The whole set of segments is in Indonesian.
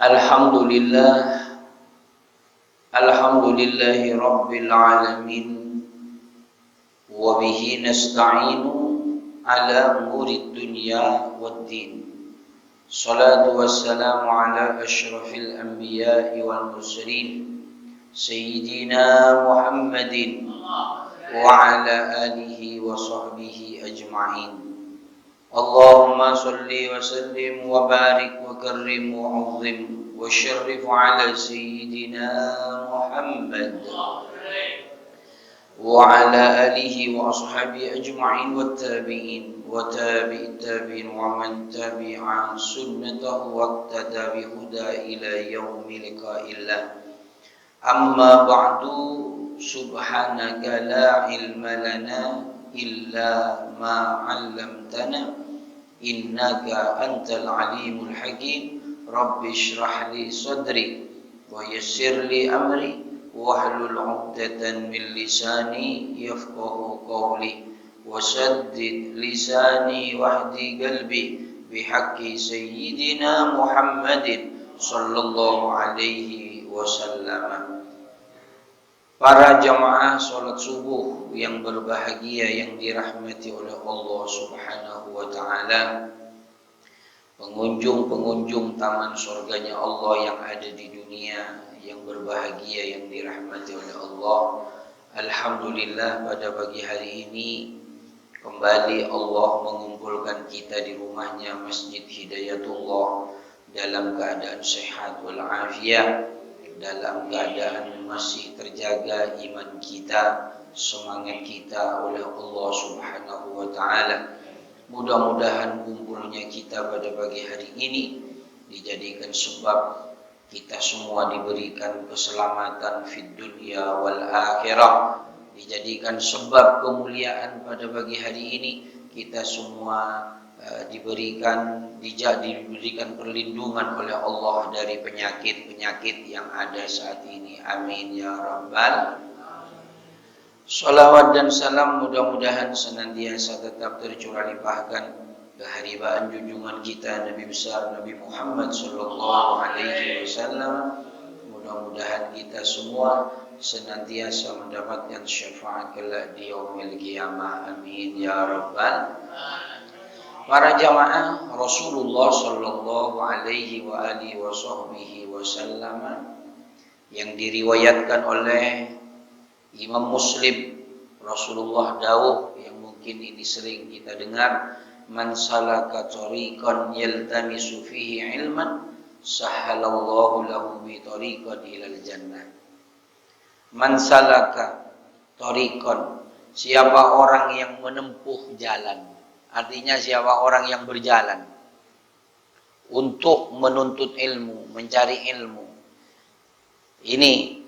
Alhamdulillah, alhamdulillahi rabbil alamin, wa bihi nasta'inu ala umuri dunya waddin. Salatu wassalamu ala asyrafil anbiya'i wal mursalin, Sayyidina Muhammadin wa ala alihi wa sahbihi ajma'in. Allahumma salli wa sallim wa barik wa karrim wa azim wa syarrif ala Sayyidina Muhammad wa ala alihi wa ashabihi ajma'in wa tabi'in wa tabi'it tabi'in wa man tabi'a sunnatahu wa iqtada bi huda ila yaumi liqa'illah. Amma ba'du, subhanaka la ilma lana illa ma 'allamtana innaka antal alimul hakim. Rabbi shrah li sadri wa yassir li amri wahlul 'uqdatan min lisani yafqahu qawli wasaddid lisani wahdi qalbi bihaqqi sayyidina Muhammadin sallallahu alaihi wasallam. Para jamaah sholat subuh yang berbahagia yang dirahmati oleh Allah Subhanahu wa ta'ala, pengunjung-pengunjung taman surganya Allah yang ada di dunia yang berbahagia yang dirahmati oleh Allah. Alhamdulillah, pada pagi hari ini kembali Allah mengumpulkan kita di rumahnya Masjid Hidayatullah dalam keadaan sehat walafiat, dalam keadaan masih terjaga iman kita, semangat kita oleh Allah Subhanahu wa ta'ala. Mudah-mudahan kumpulnya kita pada pagi hari ini dijadikan sebab kita semua diberikan keselamatan fid dunya wal akhirah, dijadikan sebab kemuliaan pada pagi hari ini. Kita semua diberikan perlindungan oleh Allah dari penyakit-penyakit yang ada saat ini. Amin ya rabbal. Salawat dan salam mudah-mudahan senantiasa tetap tercurah limpahkan keharibaan junjungan kita Nabi besar Nabi Muhammad sallallahu alaihi wasallam. Mudah-mudahan kita semua senantiasa mendapatkan syafaat kelak di yaumil qiyamah. Amin ya rabbal. Para jamaah Rasulullah sallallahu alaihi wa alihi wa sahbihi wasallam yang diriwayatkan oleh Imam Muslim, Rasulullah dawuh yang mungkin ini sering kita dengar, man salaka tariqan yaltamisu fihi ilman sahhalallahu lahu bi tariqan ilal jannah. Man salaka tariqan, siapa orang yang menempuh jalan. Artinya siapa orang yang berjalan untuk menuntut ilmu, mencari ilmu. Ini,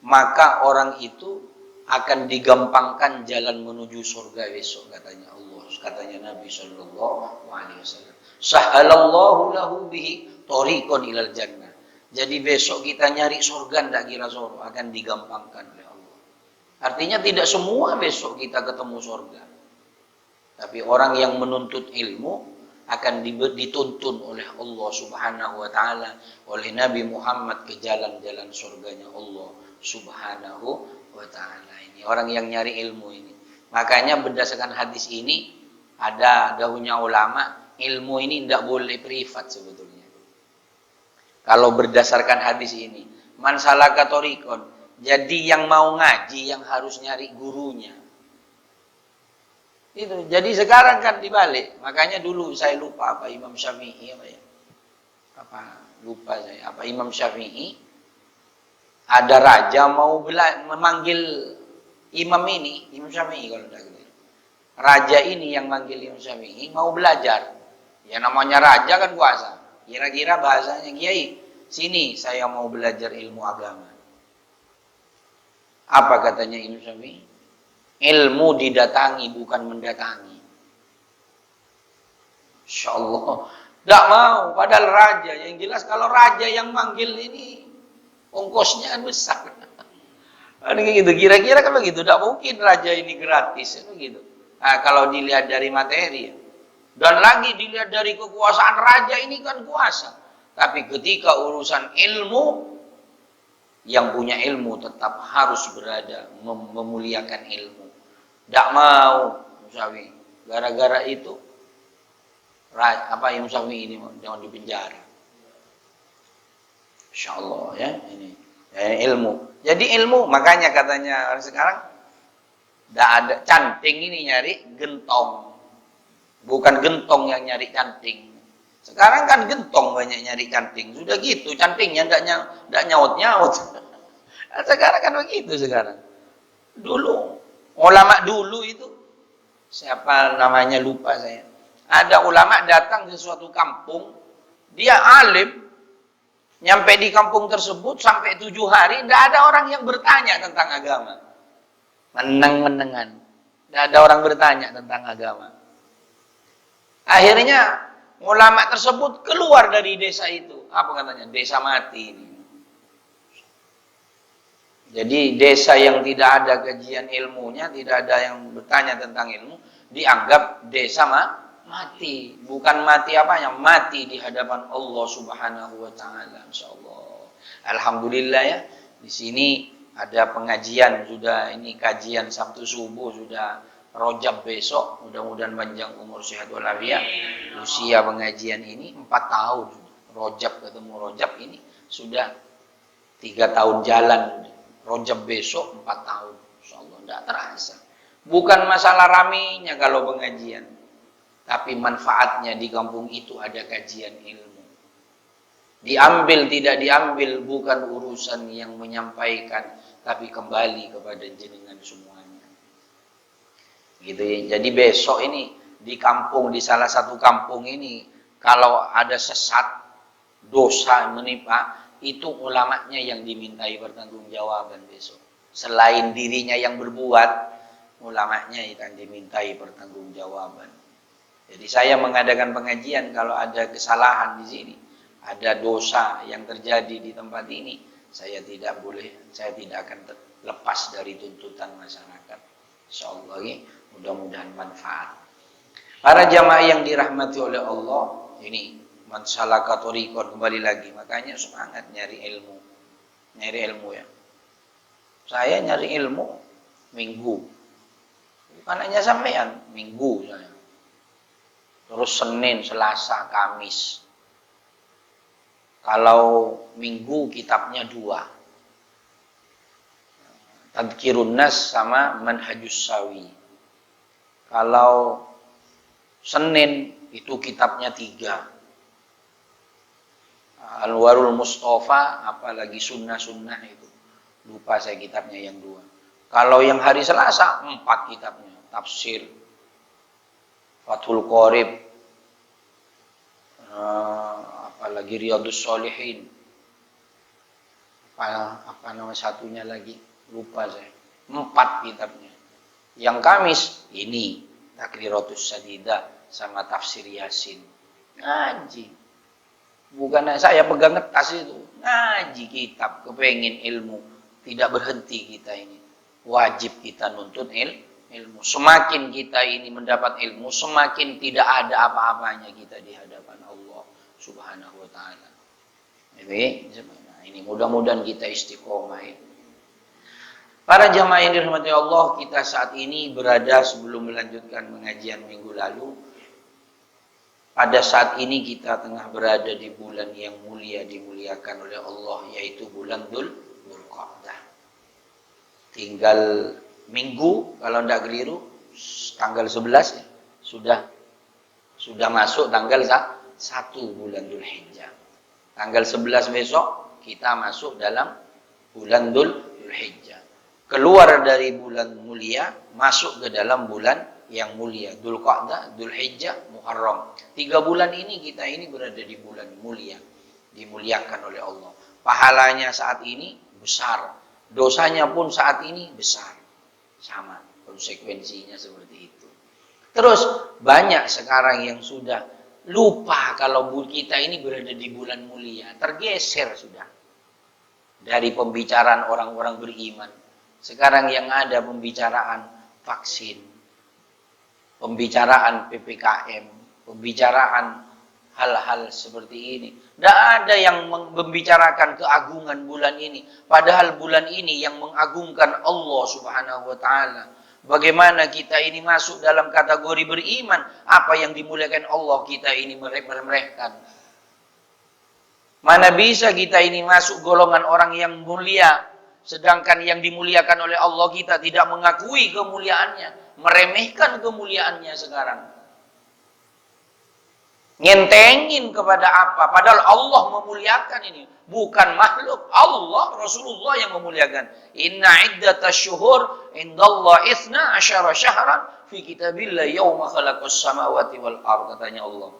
maka orang itu akan digampangkan jalan menuju surga besok, katanya Allah, katanya Nabi sallallahu alaihi wasallam. Sahhalallahu lahu bihi thariqan ilal jannah. Jadi besok kita nyari surga ndak kira surga, akan digampangkan oleh Allah. Artinya tidak semua besok kita ketemu surga. Tapi orang yang menuntut ilmu akan dituntun oleh Allah Subhanahu wa ta'ala, oleh Nabi Muhammad ke jalan-jalan surganya Allah Subhanahu wa ta'ala. Ini orang yang nyari ilmu ini. Makanya berdasarkan hadis ini ada dahulunya ulama, ilmu ini tidak boleh privat sebetulnya. Kalau berdasarkan hadis ini, man salaka thariqan, jadi yang mau ngaji yang harus nyari gurunya. Itu. Jadi sekarang kan dibalik. Makanya dulu saya lupa apa Imam Syafi'i apa Imam Syafi'i ada raja mau memanggil imam ini, Imam Syafi'i kalau tidak gitu. Raja ini yang manggil Imam Syafi'i mau belajar. Ya namanya raja kan kuasa. Kira-kira bahasanya, kiai, sini saya mau belajar ilmu agama. Apa katanya Imam Syafi'i? Ilmu didatangi bukan mendatangi. Insyaallah. Tidak mau, padahal raja. Yang jelas kalau raja yang manggil ini ongkosnya kan besar. Gitu. Kira-kira kan begitu. Tidak mungkin raja ini gratis. Gitu. Nah, kalau dilihat dari materi. Dan lagi dilihat dari kekuasaan raja ini kan kuasa. Tapi ketika urusan ilmu, yang punya ilmu tetap harus berada memuliakan ilmu. Tidak mau Musawi gara-gara itu yang Musawi ini jangan dipenjara. Insya Allah ya ini ilmu. Jadi ilmu, makanya katanya sekarang tidak ada canting ini nyari gentong, bukan gentong yang nyari canting. Sekarang kan gentong banyak nyari canting. Sudah gitu, cantingnya enggak nyaut-nyaut. Sekarang kan begitu sekarang. Dulu, ulama dulu itu, siapa namanya lupa saya. Ada ulama datang ke suatu kampung, dia alim, nyampe di kampung tersebut sampai 7 hari, tidak ada orang yang bertanya tentang agama. Meneng-menengan. Tidak ada orang bertanya tentang agama. Akhirnya, ulama tersebut keluar dari desa itu. Apa katanya? Desa mati ini. Jadi desa yang tidak ada kajian ilmunya, tidak ada yang bertanya tentang ilmu, dianggap desa mati. Bukan mati apanya? Mati di hadapan Allah Subhanahu wa taala, insyaallah. Alhamdulillah ya. Di sini ada pengajian sudah, ini kajian Sabtu subuh sudah. Rojab besok, mudah-mudahan panjang umur sehat walafiat. Usia pengajian ini 4 tahun. Rojab ketemu Rojab ini sudah 3 tahun jalan. Rojab besok 4 tahun. Insyaallah tidak terasa. Bukan masalah ramenya kalau pengajian, tapi manfaatnya di kampung itu ada kajian ilmu. Diambil tidak diambil bukan urusan yang menyampaikan, tapi kembali kepada jenengan semuanya. Gitu ya. Jadi besok ini di kampung, di salah satu kampung ini, kalau ada sesat, dosa menimpa, itu ulamanya yang dimintai pertanggungjawaban besok. Selain dirinya yang berbuat, ulamanya yang dimintai pertanggungjawaban. Jadi saya mengadakan pengajian kalau ada kesalahan di sini, ada dosa yang terjadi di tempat ini, saya tidak akan lepas dari tuntutan masyarakat. Insyaallah mudah-mudahan manfaat. Para jamaah yang dirahmati oleh Allah, ini man salaka thariqan, kembali lagi, makanya semangat nyari ilmu. Nyari ilmu ya. Saya nyari ilmu Minggu. Bukan hanya sampean, Minggu saya. Terus Senin, Selasa, Kamis. Kalau Minggu kitabnya 2. Tadhkirun Nas sama Manhajus Sawi. Kalau Senin itu kitabnya 3. Al-Warul Mustafa, apalagi sunnah-sunnah itu. Lupa saya kitabnya yang 2. Kalau yang hari Selasa 4 kitabnya. Tafsir, Fathul Qorib, apalagi Riyadhus Shalihin. Apa nama satunya lagi? Lupa saya. 4 kitabnya. Yang Kamis ini Takriratus Sadidah sama Tafsir Yasin. Ngaji. Bukan saya pegang ngetas itu. Ngaji kitab, kepengen ilmu. Tidak berhenti kita ini. Wajib kita nuntut ilmu. Semakin kita ini mendapat ilmu, semakin tidak ada apa-apanya kita di hadapan Allah Subhanahu wa taala. Ini mudah-mudahan kita istiqomah. Para jamaah yang dirahmati Allah, kita saat ini berada sebelum melanjutkan pengajian minggu lalu. Pada saat ini kita tengah berada di bulan yang mulia, dimuliakan oleh Allah, yaitu bulan Dzulqa'dah. Tinggal minggu, kalau tidak keliru, tanggal 11 ya, sudah masuk tanggal 1 bulan Dzulhijjah. Tanggal 11 besok kita masuk dalam bulan Dzulhijjah. Keluar dari bulan mulia, masuk ke dalam bulan yang mulia. Dzulqa'dah, Dzulhijjah, Muharram. 3 bulan ini kita ini berada di bulan mulia. Dimuliakan oleh Allah. Pahalanya saat ini besar. Dosanya pun saat ini besar. Sama, konsekuensinya seperti itu. Terus banyak sekarang yang sudah lupa kalau kita ini berada di bulan mulia. Tergeser sudah. Dari pembicaraan orang-orang beriman. Sekarang yang ada pembicaraan vaksin, pembicaraan PPKM, pembicaraan hal-hal seperti ini. Tidak ada yang membicarakan keagungan bulan ini. Padahal bulan ini yang mengagungkan Allah Subhanahu wa Ta'ala. Bagaimana kita ini masuk dalam kategori beriman? Apa yang dimuliakan Allah kita ini meremehkan. Mana bisa kita ini masuk golongan orang yang mulia, sedangkan yang dimuliakan oleh Allah kita tidak mengakui kemuliaannya, meremehkan kemuliaannya sekarang. Ngentengin kepada apa? Padahal Allah memuliakan ini. Bukan makhluk. Allah, Rasulullah yang memuliakan. Inna iddatash syuhur indallah ithna asyara syahran fi kitabillah yawma khalaqas samawati wal ard, katanya Allah.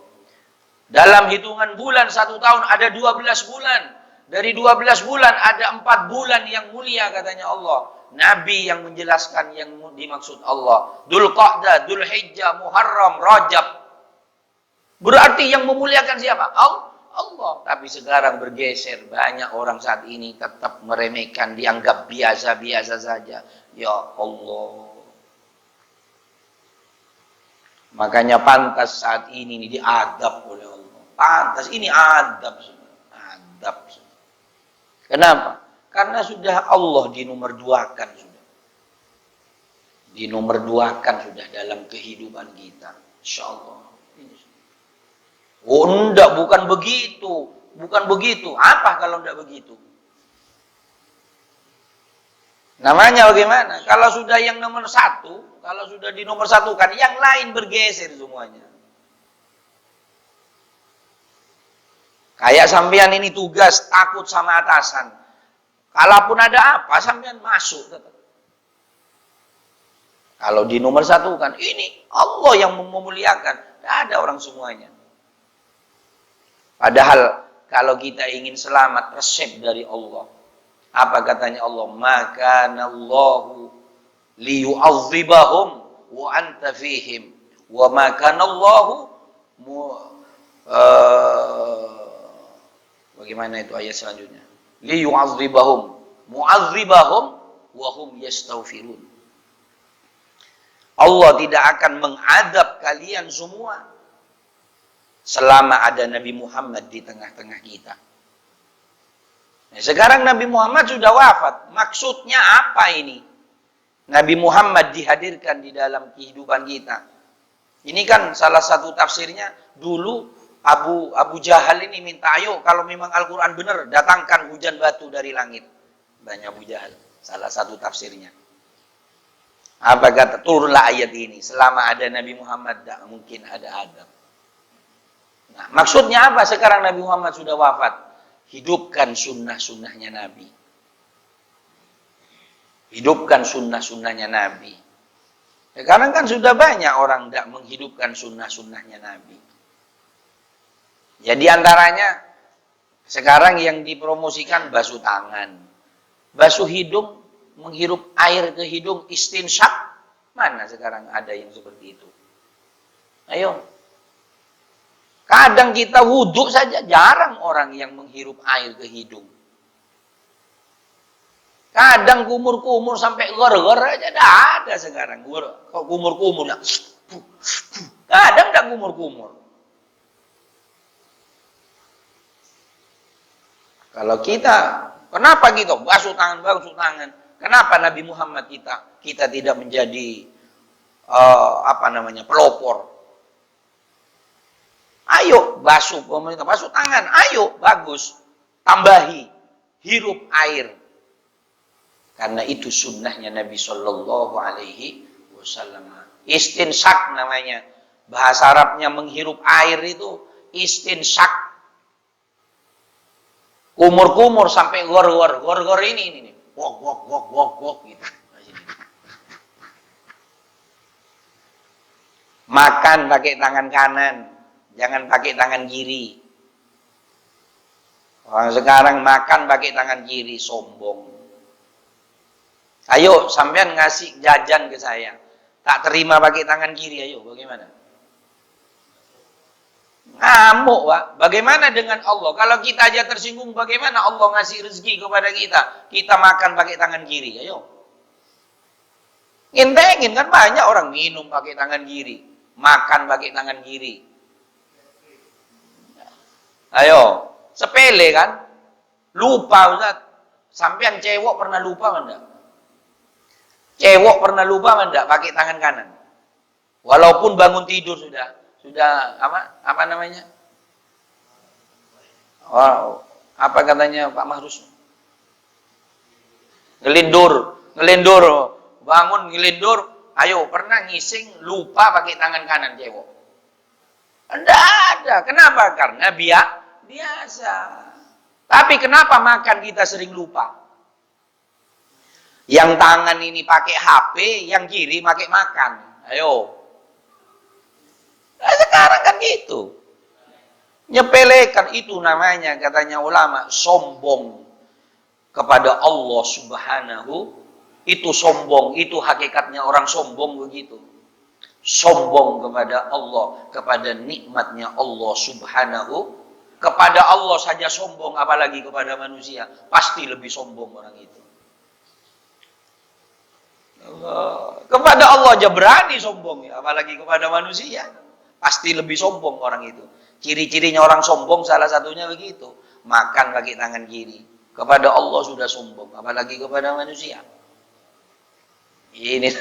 Dalam hitungan bulan 1 tahun ada 12 bulan. Dari 12 bulan ada 4 bulan yang mulia, katanya Allah. Nabi yang menjelaskan yang dimaksud Allah. Dzulqa'dah, Dzulhijjah, Muharram, Rajab. Berarti yang memuliakan siapa? Allah. Tapi sekarang bergeser. Banyak orang saat ini tetap meremehkan, dianggap biasa-biasa saja. Ya Allah. Makanya pantas saat ini diadab oleh Allah. Pantas, ini adab. Adab. Kenapa? Karena sudah Allah dinomorduakan sudah. Dinomorduakan sudah dalam kehidupan kita. Insya Allah. Oh enggak, bukan begitu. Bukan begitu. Apa kalau enggak begitu? Namanya bagaimana? Kalau sudah yang nomor 1, kalau sudah di nomor 1 kan, yang lain bergeser semuanya. Kayak sampean ini tugas, takut sama atasan. Kalaupun ada apa, sampean masuk tetap. Kalau di nomor 1 kan, ini Allah yang memuliakan. Tidak ada orang semuanya. Padahal kalau kita ingin selamat, resep dari Allah. Apa katanya Allah? Maka Allahu liyu'adzibahum wa anta fihim wa ma kana Allahu bagaimana itu ayat selanjutnya? Liyu'adzibahum mu'adzibahum wa hum yastaghfirun. Allah tidak akan mengadab kalian semua selama ada Nabi Muhammad di tengah-tengah kita. Nah, sekarang Nabi Muhammad sudah wafat. Maksudnya apa ini? Nabi Muhammad dihadirkan di dalam kehidupan kita. Ini kan salah satu tafsirnya. Dulu Abu Jahal ini minta, ayo kalau memang Al-Quran benar, datangkan hujan batu dari langit. Banyak Abu Jahal. Salah satu tafsirnya. Apa kata? Turunlah ayat ini. Selama ada Nabi Muhammad, tak mungkin ada adab. Nah, maksudnya apa? Sekarang Nabi Muhammad sudah wafat. Hidupkan sunnah-sunnahnya Nabi. Hidupkan sunnah-sunnahnya Nabi. Sekarang kan sudah banyak orang tidak menghidupkan sunnah-sunnahnya Nabi. Jadi antaranya, sekarang yang dipromosikan basuh tangan. Basuh hidung, menghirup air ke hidung, istinsyak. Mana sekarang ada yang seperti itu? Ayo. Kadang kita wudhu saja, jarang orang yang menghirup air ke hidung. Kadang kumur-kumur sampai gor-gor aja, tidak ada sekarang. Kok kumur-kumur, ya. Kadang tidak kumur-kumur. Kalau kita, kenapa gitu? Basuh tangan. Kenapa Nabi Muhammad kita tidak menjadi pelopor? Ayo basuh pemerintah, basuh tangan, ayo bagus, tambahi, hirup air, karena itu sunnahnya Nabi Shallallahu Alaihi Wasallam. Istinsyak namanya, bahasa Arabnya menghirup air itu istinsyak. Kumur-kumur sampai gor-gor ini, wok gitu. Makan pakai tangan kanan. Jangan pakai tangan kiri. Orang sekarang makan pakai tangan kiri, sombong. Ayo, sampean ngasih jajan ke saya. Tak terima pakai tangan kiri, ayo, bagaimana? Ngamuk, Pak. Bagaimana dengan Allah? Kalau kita aja tersinggung, bagaimana Allah ngasih rezeki kepada kita? Kita makan pakai tangan kiri, ayo. Ngintengin, kan banyak orang minum pakai tangan kiri. Makan pakai tangan kiri. Ayo, sepele kan? Lupa Ustaz. Sampean cewek pernah lupa enggak? Cewek pernah lupa enggak pakai tangan kanan? Walaupun bangun tidur sudah apa namanya? Oh, apa katanya Pak Mahrus? Ngelindur, bangun ngelindur. Ayo, pernah ngising lupa pakai tangan kanan cewek? Enggak ada. Kenapa? Karena biasa. Tapi kenapa makan kita sering lupa? Yang tangan ini pakai HP, yang kiri pakai makan. Ayo. Nah, sekarang kan gitu. Nyepelekan itu namanya katanya ulama sombong kepada Allah Subhanahu. Itu sombong, itu hakikatnya orang sombong begitu. Sombong kepada Allah, kepada nikmatnya Allah Subhanahu. Kepada Allah saja sombong, apalagi kepada manusia. Pasti lebih sombong orang itu. Kepada Allah aja berani sombong, ya, apalagi kepada manusia. Pasti lebih sombong orang itu. Ciri-cirinya orang sombong salah satunya begitu. Makan pakai tangan kiri. Kepada Allah sudah sombong, apalagi kepada manusia. Ini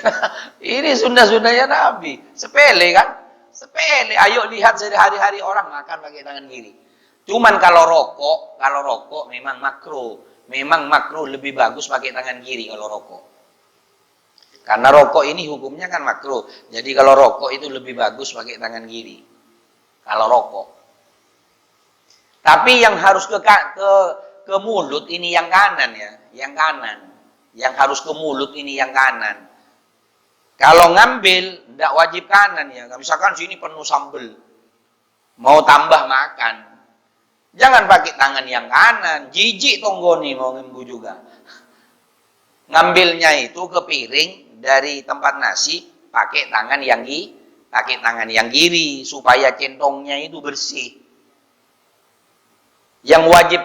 sunnah-sunnahnya Nabi. Sepele kan? Sepele. Ayo lihat sehari-hari orang makan pakai tangan kiri. Cuman kalau rokok memang makruh. Memang makruh lebih bagus pakai tangan kiri kalau rokok. Karena rokok ini hukumnya kan makruh. Jadi kalau rokok itu lebih bagus pakai tangan kiri. Kalau rokok. Tapi yang harus ke mulut ini yang kanan ya, yang kanan. Yang harus ke mulut ini yang kanan. Kalau ngambil tidak wajib kanan ya. Misalkan sini penuh sambal. Mau tambah makan. Jangan pakai tangan yang kanan. Jijik tonggoni mau ngembu juga. Ngambilnya itu ke piring dari tempat nasi pakai tangan yang kiri supaya centongnya itu bersih. Yang wajib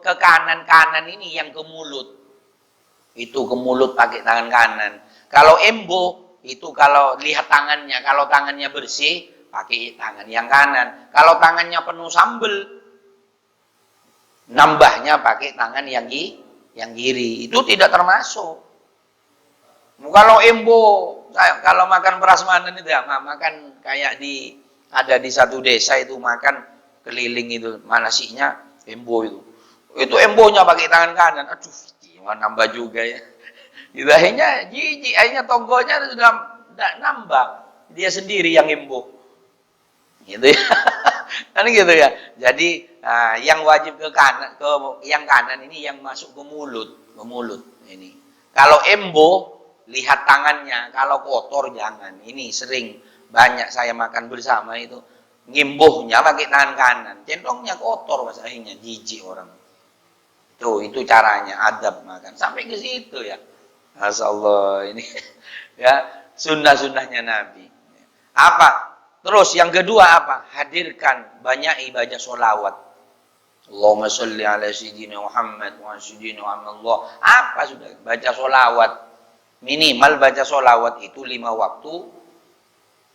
ke kanan ini yang ke mulut. Itu ke mulut pakai tangan kanan. Kalau embo itu kalau lihat tangannya, kalau tangannya bersih pakai tangan yang kanan. Kalau tangannya penuh sambal nambahnya pakai tangan yang kiri. Itu tidak termasuk. Kalau embo, kalau makan prasmanan itu ya, makan kayak ada di satu desa itu makan keliling itu, nasinya embo itu. Itu embonya pakai tangan kanan. Aduh, nambah juga ya. Itu akhirnya jijik, akhirnya tonggonya sudah nambah. Dia sendiri yang embo. Gitu ya. Kan gitu ya. Jadi yang wajib ke kanan, yang kanan ini yang masuk ke mulut ini. Kalau embo lihat tangannya, kalau kotor jangan. Ini sering banyak saya makan bersama itu ngimbuhnya pakai tangan kanan, centongnya kotor pas akhirnya jijik orang. Itu caranya adab makan sampai ke situ ya. Masyaallah ini ya sunnah-sunnahnya Nabi. Apa? Terus yang kedua apa? Hadirkan banyak ibadah sholawat. Allahumma sholli ala sayyidina Muhammad wa sayyidina Muhammad. Apa sudah? Baca sholawat. Minimal baca sholawat itu 5 waktu.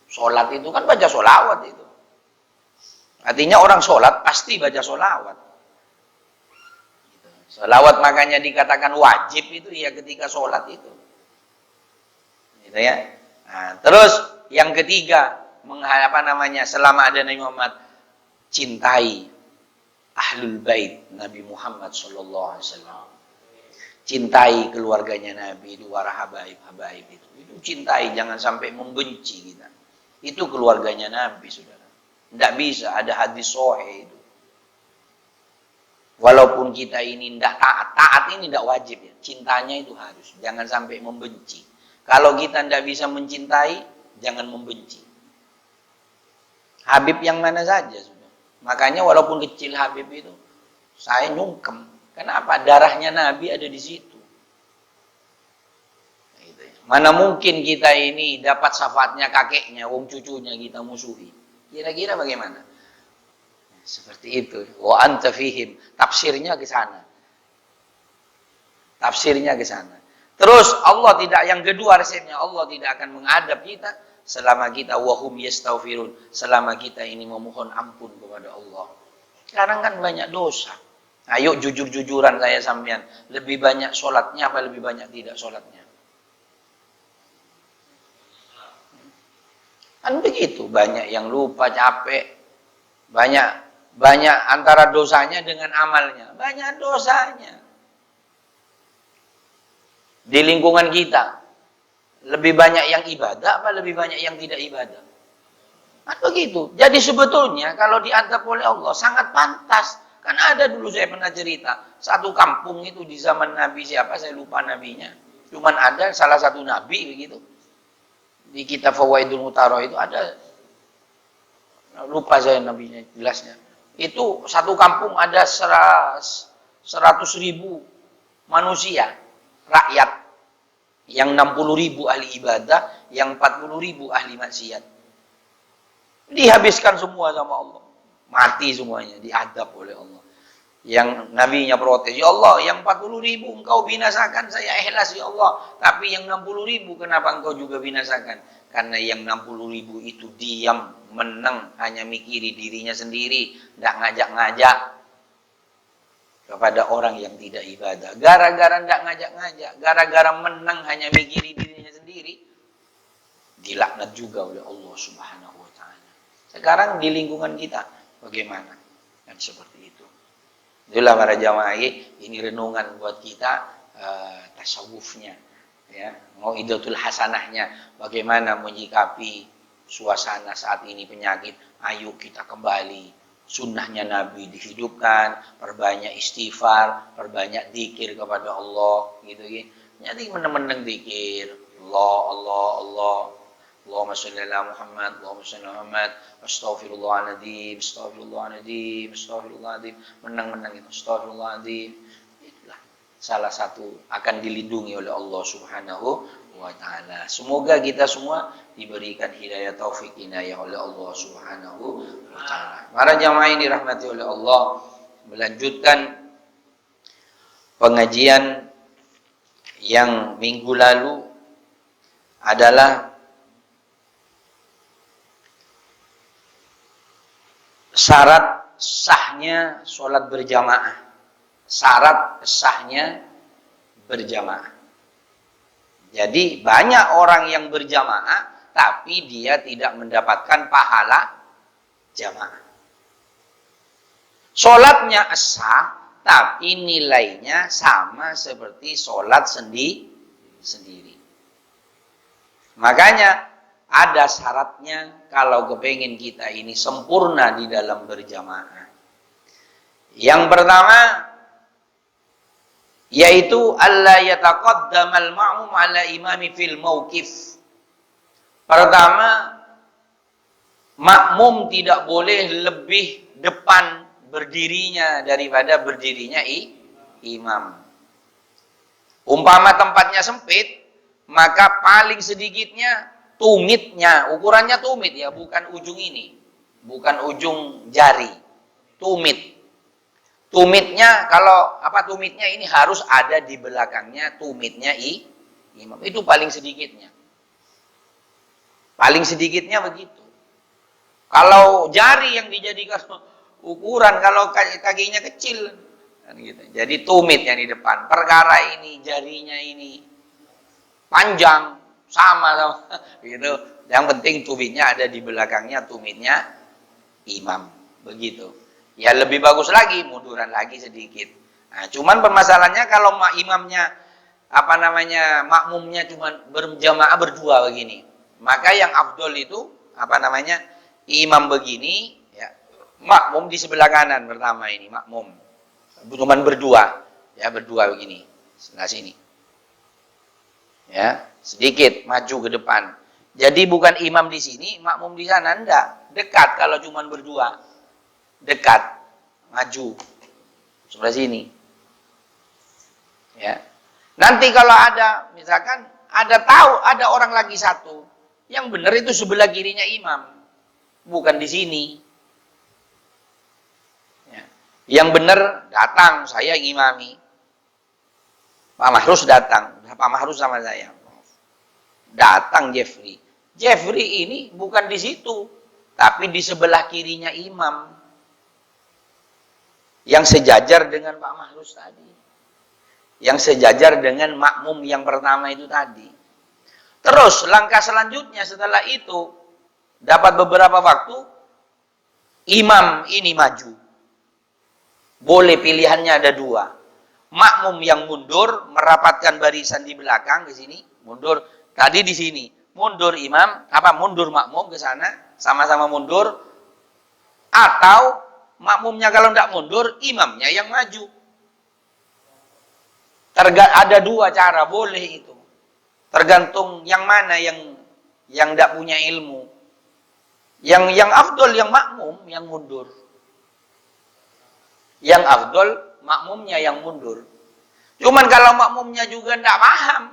Sholat itu kan baca sholawat itu. Artinya orang sholat pasti baca sholawat. Sholawat makanya dikatakan wajib itu ya ketika sholat itu. Gitu ya. Nah, terus yang ketiga, selama ada Nabi Muhammad, cintai ahlul bait Nabi Muhammad sallallahu alaihi wasallam. Cintai keluarganya Nabi, para habaib itu. Itu cintai, jangan sampai membenci kita. Itu keluarganya Nabi, Saudara. Tidak bisa ada hadis sahih itu. Walaupun kita ini tidak taat ini tidak wajib ya. Cintanya itu harus, jangan sampai membenci. Kalau kita tidak bisa mencintai, jangan membenci. Habib yang mana saja sudah. Makanya walaupun kecil Habib itu, saya nyungkem. Kenapa? Darahnya Nabi ada di situ. Mana mungkin kita ini dapat syafaatnya kakeknya, wong cucunya kita musuhi. Kira-kira bagaimana? Seperti itu. Wa anta fihim. Tafsirnya ke sana. Tafsirnya ke sana. Terus Allah tidak, yang kedua resepnya, Allah tidak akan mengadab kita selama kita wahum yastaghfirun, selama kita ini memohon ampun kepada Allah. Sekarang kan banyak dosa. Ayo jujur-jujuran saya sampean. Lebih banyak sholatnya apa lebih banyak tidak sholatnya? Kan begitu. Banyak yang lupa, capek. Banyak antara dosanya dengan amalnya. Banyak dosanya. Di lingkungan kita. Lebih banyak yang ibadah apa lebih banyak yang tidak ibadah? Kan begitu. Jadi sebetulnya kalau diadab oleh Allah sangat pantas. Kan ada dulu saya pernah cerita. Satu kampung itu di zaman Nabi siapa, saya lupa nabinya. Cuman ada salah satu nabi begitu. Di kitab Fawaidul Mutaro itu ada, lupa saya nabinya jelasnya. Itu satu kampung ada 100.000 manusia, rakyat. Yang 60.000 ahli ibadah, yang 40.000 ahli maksiat. Dihabiskan semua sama Allah. Mati semuanya, diadab oleh Allah. Yang nabinya protes, ya Allah, yang 40.000 engkau binasakan, saya ikhlas ya Allah. Tapi yang 60.000 kenapa engkau juga binasakan? Karena yang 60.000 itu diam, menang, hanya mikiri dirinya sendiri, tidak ngajak-ngajak kepada orang yang tidak ibadah. Gara-gara tidak ngajak-ngajak, gara-gara menang hanya mikiri dirinya sendiri, dilaknat juga oleh Allah Subhanahu wa Ta'ala. Sekarang di lingkungan kita bagaimana? Dan seperti itu. Itulah para jamaah, ini renungan buat kita, tasawufnya, ya, mau'idatul hasanahnya, bagaimana menyikapi suasana saat ini penyakit. Ayo kita kembali, sunnahnya Nabi dihidupkan, perbanyak istighfar, perbanyak dzikir kepada Allah, gitu ya. Jadi meneng-meneng dzikir, Allah, Allah, Allah. Allahumma sholli ala Muhammad, Allahumma sholli ala Muhammad, astaghfirullahaladzim, astaghfirullahaladzim, astaghfirullahaladzim, menang-menang itu, astaghfirullahaladzim. Itulah salah satu akan dilindungi oleh Allah Subhanahu wa Ta'ala. Semoga kita semua diberikan hidayah taufik inayah oleh Allah Subhanahu wa Ta'ala. Para jamaah ini dirahmati oleh Allah, melanjutkan pengajian yang minggu lalu adalah syarat sahnya sholat berjamaah. Syarat sahnya berjamaah. Jadi banyak orang yang berjamaah tapi dia tidak mendapatkan pahala jamaah. Sholatnya sah tapi nilainya sama seperti sholat sendiri. Makanya ada syaratnya kalau kepingin kita ini sempurna di dalam berjamaah. Yang pertama yaitu alla yataqaddamal ma'mum ala imami fil mauqif. Pertama, makmum tidak boleh lebih depan berdirinya daripada berdirinya imam. Umpama tempatnya sempit, maka paling sedikitnya tumitnya, ukurannya tumit ya, bukan ujung ini, bukan ujung jari, tumit. Tumitnya, kalau apa tumitnya ini harus ada di belakangnya tumitnya imam. Itu paling sedikitnya. Paling sedikitnya begitu. Kalau jari yang dijadikan ukuran, kalau kakinya kecil, kan gitu. Jadi tumit yang di depan. Perkara ini jarinya ini panjang, sama gitu. Yang penting tumitnya ada di belakangnya tumitnya imam, begitu. Ya lebih bagus lagi, munduran lagi sedikit. Nah, cuman permasalahannya kalau imamnya makmumnya cuman berjamaah berdua begini, maka yang afdol itu imam begini, ya, makmum di sebelah kanan pertama ini makmum, cuman berdua, ya berdua begini, sebelah sini. Ya, sedikit maju ke depan. Jadi bukan imam di sini, makmum di sana, enggak. Dekat kalau cuma berdua. Dekat, maju. Sebelah sini. Ya. Nanti kalau ada, misalkan ada orang lagi satu, yang benar itu sebelah kirinya imam, bukan di sini. Ya. Yang benar datang, saya yang imami. Pak Mahrus datang. Pak Mahrus sama saya. Datang Jeffrey. Jeffrey ini bukan di situ, tapi di sebelah kirinya imam. yang sejajar dengan Pak Mahrus tadi, yang sejajar dengan makmum yang pertama itu tadi. Terus langkah selanjutnya setelah itu, dapat beberapa waktu, imam ini maju. Boleh pilihannya ada dua. Makmum yang mundur, merapatkan barisan di belakang ke sini, mundur. Tadi di sini, mundur imam, mundur makmum ke sana, sama-sama mundur. Atau makmumnya kalau tidak mundur, imamnya yang maju. Ada dua cara, boleh itu. Tergantung yang mana yang tidak punya ilmu. Yang afdol yang makmum yang mundur. Yang afdol makmumnya yang mundur. Cuman kalau makmumnya juga tidak paham,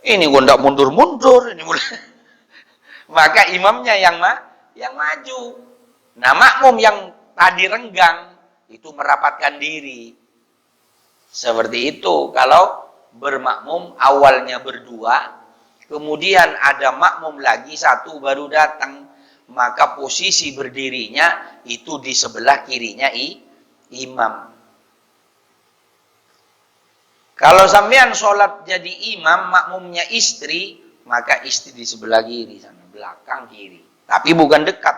ini gua tidak mundur-mundur, ini maka imamnya yang maju. Nah, makmum yang tadi renggang itu merapatkan diri. Seperti itu kalau bermakmum awalnya berdua, kemudian ada makmum lagi satu baru datang, maka posisi berdirinya itu di sebelah kirinya imam. Kalau sampean sholat jadi imam, makmumnya istri, maka istri di sebelah kiri sana, belakang kiri. Tapi bukan dekat.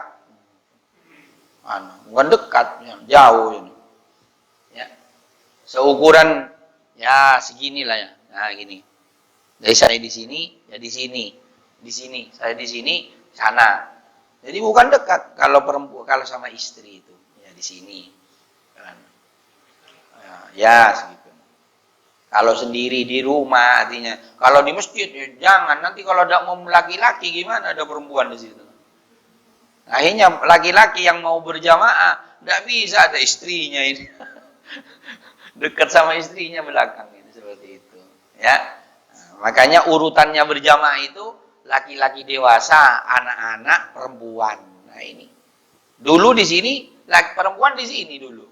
Bukan dekat, jauh ini. Ya. Seukuran ya seginilah ya. Nah, gini. Dari saya di sini, ya di sini. Di sini, saya di sini, sana. Jadi bukan dekat kalau perempuan, kalau sama istri itu, ya di sini. Ya, segitu. Kalau sendiri di rumah artinya, kalau di masjid ya jangan, nanti kalau ada mau laki-laki gimana ada perempuan di situ. Akhirnya laki-laki yang mau berjamaah tidak bisa, ada istrinya ini. Dekat sama istrinya belakang ini seperti itu, ya. Makanya urutannya berjamaah itu laki-laki dewasa, anak-anak, perempuan. Nah, ini. Dulu di sini, perempuan di sini dulu.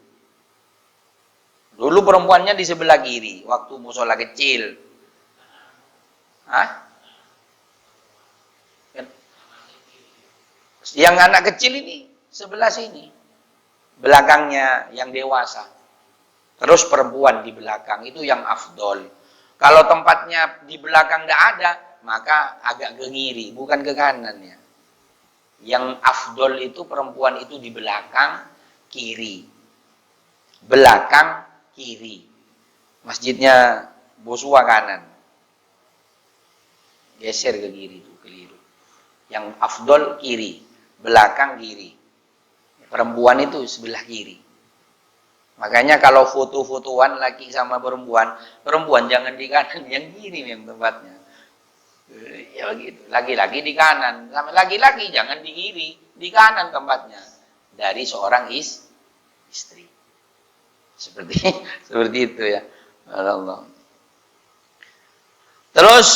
Dulu perempuannya di sebelah kiri, waktu musola kecil. Yang anak kecil ini, sebelah sini. Belakangnya yang dewasa. Terus perempuan di belakang, itu yang afdol. Kalau tempatnya di belakang tidak ada, maka agak ke kiri, bukan ke kanannya. Yang afdol itu perempuan itu di belakang kiri. Belakang kiri. Masjidnya Bosua kanan. Geser ke kiri itu, keliru. Yang afdol kiri, belakang kiri. Perempuan itu sebelah kiri. Makanya kalau foto-fotoan laki sama perempuan, perempuan jangan di kanan, yang kiri yang tempatnya. Ya begitu. Laki-laki di kanan, sama laki-laki jangan di kiri, di kanan tempatnya. Dari seorang istri. Seperti itu ya. Allah. Terus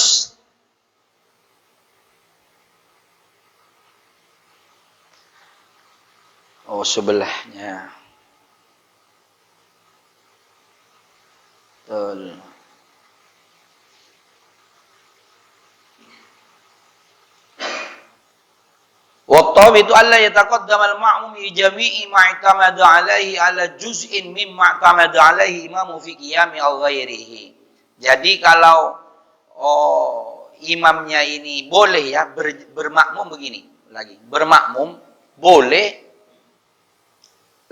sebelahnya. Betul. Wattabi itu Allah yataqaddam al-ma'mum fi jami'i ma'tamada 'alaihi 'ala juz'in mimma i'tamada 'alaihi imamu fi qiyami aw ghairihi. Jadi kalau imamnya ini boleh ya bermakmum begini lagi. Bermakmum boleh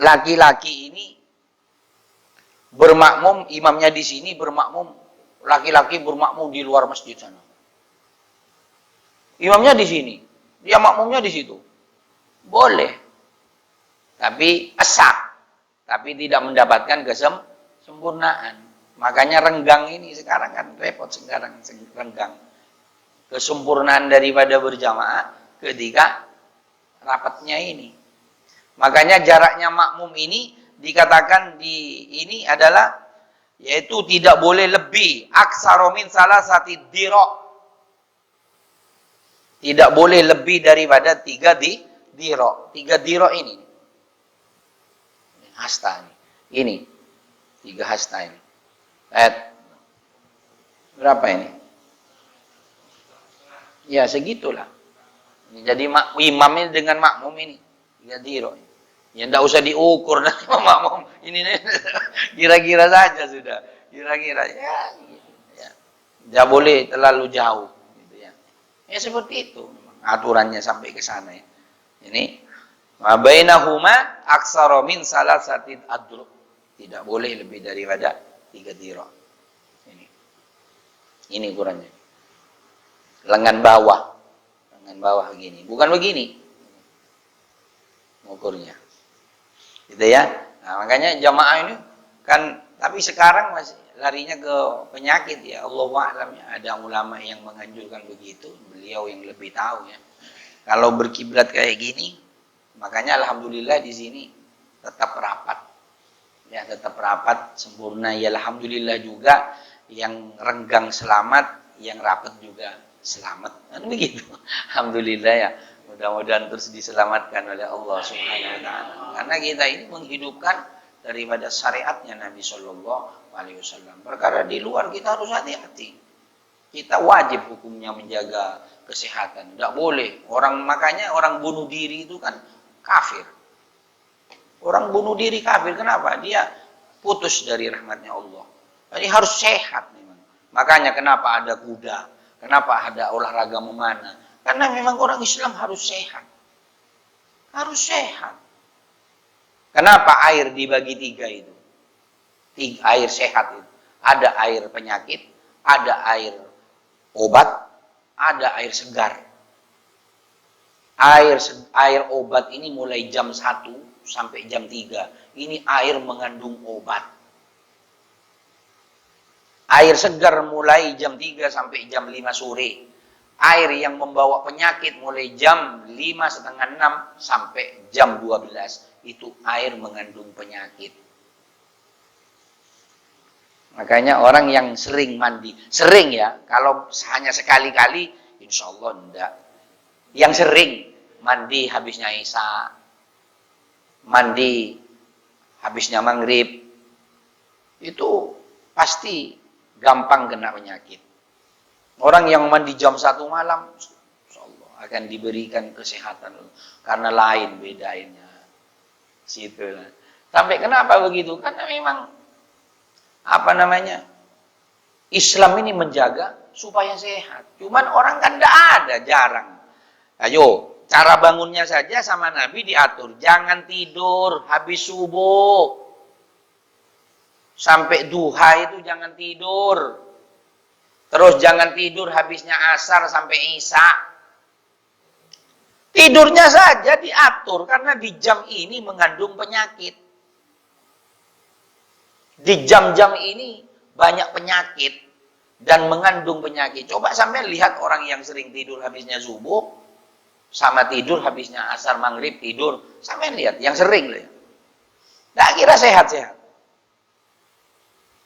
laki-laki ini bermakmum, imamnya di sini bermakmum, laki-laki bermakmum di luar masjid sana. Imamnya di sini, dia makmumnya di situ. Boleh. Tapi asak. Tapi tidak mendapatkan kesempurnaan. Makanya renggang ini sekarang kan repot sekarang renggang. Kesempurnaan daripada berjamaah ketika rapatnya ini. Makanya jaraknya makmum ini dikatakan ini adalah yaitu tidak boleh lebih aksaro min salasati diro. Tidak boleh lebih daripada 3 diro. 3 diro ini. Hasta ini. Ini. 3 hasta ini. Berapa ini? Ya segitulah. Jadi imam ini dengan makmum ini 3 diro. Ya enggak usah diukur nanti makmum. Ini kira-kira saja sudah. Kira-kira ya. Tidak boleh terlalu jauh gitu ya. Ya seperti itu aturannya sampai ke sana ya. Ini wa bainahuma aksara min salasatin adru. Tidak boleh lebih daripada 3 dirham. Ini ukurannya. Lengan bawah. Lengan bawah begini. Bukan begini. Ukurnya. Gitu ya. Nah, makanya jamaah ini kan, tapi sekarang masih larinya ke penyakit ya. Allahu a'lam ya. Ada ulama yang menganjurkan begitu, beliau yang lebih tahu ya. Kalau berkiblat kayak gini, makanya alhamdulillah di sini tetap rapat. Ya, tetap rapat sempurna ya, alhamdulillah juga. Yang renggang selamat, yang rapat juga selamat. Kan begitu. Alhamdulillah ya. Mudah-mudahan terus diselamatkan oleh Allah Subhanahu wa taala. Karena kita ini menghidupkan daripada syariatnya Nabi Shallallahu alaihi wasallam. Perkara di luar kita harus hati-hati. Kita wajib hukumnya menjaga kesehatan. Tidak boleh. Makanya orang bunuh diri itu kan kafir. Orang bunuh diri kafir. Kenapa? Dia putus dari rahmatnya Allah. Jadi harus sehat memang. Makanya kenapa ada kuda? Kenapa ada olahraga memanah? Karena memang orang Islam harus sehat. Harus sehat. Kenapa air dibagi 3 itu? Air sehat itu. Ada air penyakit, ada air obat, ada air segar. Air obat ini mulai jam 1 sampai jam 3. Ini air mengandung obat. Air segar mulai jam 3 sampai jam 5 sore. Air yang membawa penyakit mulai jam 5:30 sampai jam 12. Itu air mengandung penyakit. Makanya orang yang sering mandi. Sering ya. Kalau hanya sekali-kali, insya Allah enggak. Yang sering mandi habisnya Isya. Mandi habisnya Maghrib. Itu pasti gampang kena penyakit. Orang yang mandi jam 1 malam, insyaallah akan diberikan kesehatan. Karena lain bedanya. Situ. Sampai kenapa begitu? Karena memang Islam ini menjaga supaya sehat. Cuman orang kan tidak ada, jarang. Ayo, cara bangunnya saja sama Nabi diatur. Jangan tidur habis subuh. Sampai duha itu jangan tidur. Terus jangan tidur habisnya asar sampai isya. Tidurnya saja diatur karena di jam ini mengandung penyakit. Di jam-jam ini banyak penyakit dan mengandung penyakit. Coba sampai lihat orang yang sering tidur habisnya subuh sama tidur habisnya asar maghrib tidur. Sampai lihat yang sering lihat. Tak kira sehat-sehat.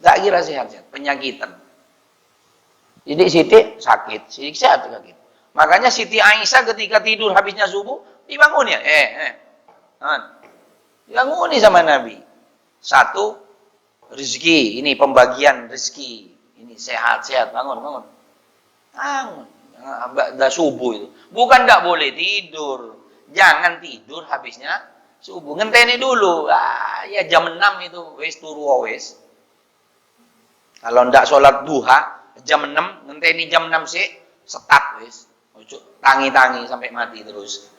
Tak kira sehat-sehat, penyakitan. Jadi Siti sakit, Siti sehat sakit. Makanya Siti Aisyah ketika tidur habisnya subuh, dibangun ya. Dibanguni sama Nabi. 1, rezeki, ini pembagian rezeki. Ini sehat-sehat, bangun. Bangun. Dah subuh itu. Bukan tidak boleh tidur. Jangan tidur habisnya subuh. Ngenteni dulu. Ya jam 6 itu wis turu wis. Kalau ndak sholat duha jam 6, ngenteni jam 6 sih, setat wis. Tangi-tangi sampai mati terus.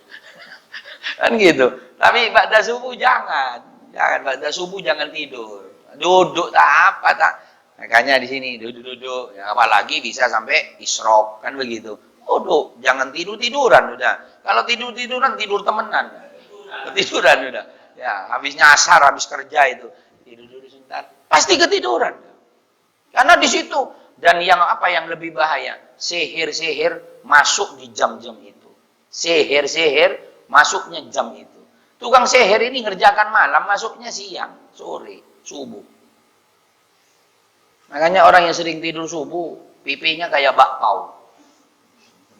Kan gitu. Tapi ba'da subuh jangan. Ba'da subuh jangan tidur. Duduk tak apa tak. Makanya di sini duduk-duduk. Ya, apalagi bisa sampai isyraq, kan begitu. Duduk, jangan tidur-tiduran udah. Kalau tidur-tiduran tidur temenan. Ketiduran udah. Ya, habisnya asar, habis kerja itu. Tidur dulu sebentar. Pasti ketiduran. Karena di situ. Dan yang lebih bahaya, sihir-sihir masuk di jam-jam itu. Sihir-sihir masuknya jam itu. Tukang sihir ini ngerjakan malam, masuknya siang, sore, subuh. Makanya orang yang sering tidur subuh, pipinya kayak bakpao.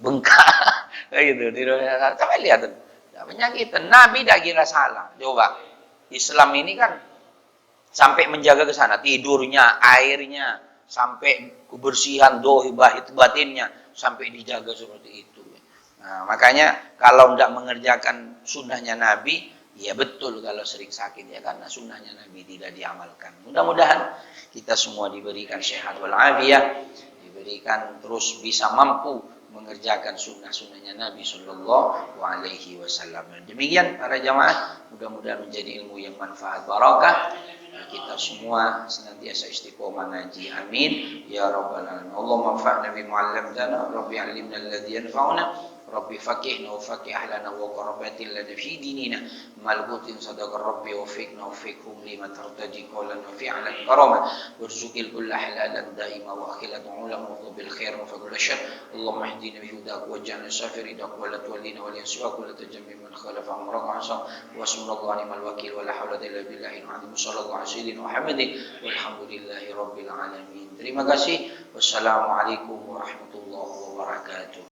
Bengkak. Kayak gitu. Coba lihat. Penyakit. Nabi tidak kira salah. Coba. Islam ini kan sampai menjaga ke sana. Tidurnya, airnya, sampai kebersihan dohi batinnya sampai dijaga seperti itu. Nah, makanya kalau tidak mengerjakan sunnahnya Nabi, Ya betul kalau sering sakit ya karena sunnahnya Nabi tidak diamalkan. Mudah-mudahan kita semua diberikan sehat walafiat, diberikan terus bisa mampu mengerjakan sunnah-sunnahnya Nabi Shallallahu Alaihi Wasallam. Demikian para jamaah, mudah-mudahan menjadi ilmu yang manfaat barakah. Kita semua senantiasa istiqomah ngaji. Amin ya rabbal alamin. Allahumma anfa'na bima 'allamtana, rabbi 'allimna alladhi yanfa'una. Rabbi faqihna wa faqih ahlana wa qarabatin lana fi dinina malbutin sadaqar rabbi wa fiqna wa fiqhum lima tartaji qawlan wa fi'lan karama warzuqil kulla halalan daima wa akhilatan ulama wa bil khair wa fadl syar Allahumma ihdina bi hudak wa ja'alna safiri dak wa la tuwallina wa la yaswa wa la tajammi man khalafa amraka hasab wa sallallahu ni'mal wakil wa la hawla illa billahi al-azim sallallahu alaihi wa Muhammadin walhamdulillahi rabbil alamin. Terima kasih. Wassalamualaikum warahmatullahi wabarakatuh.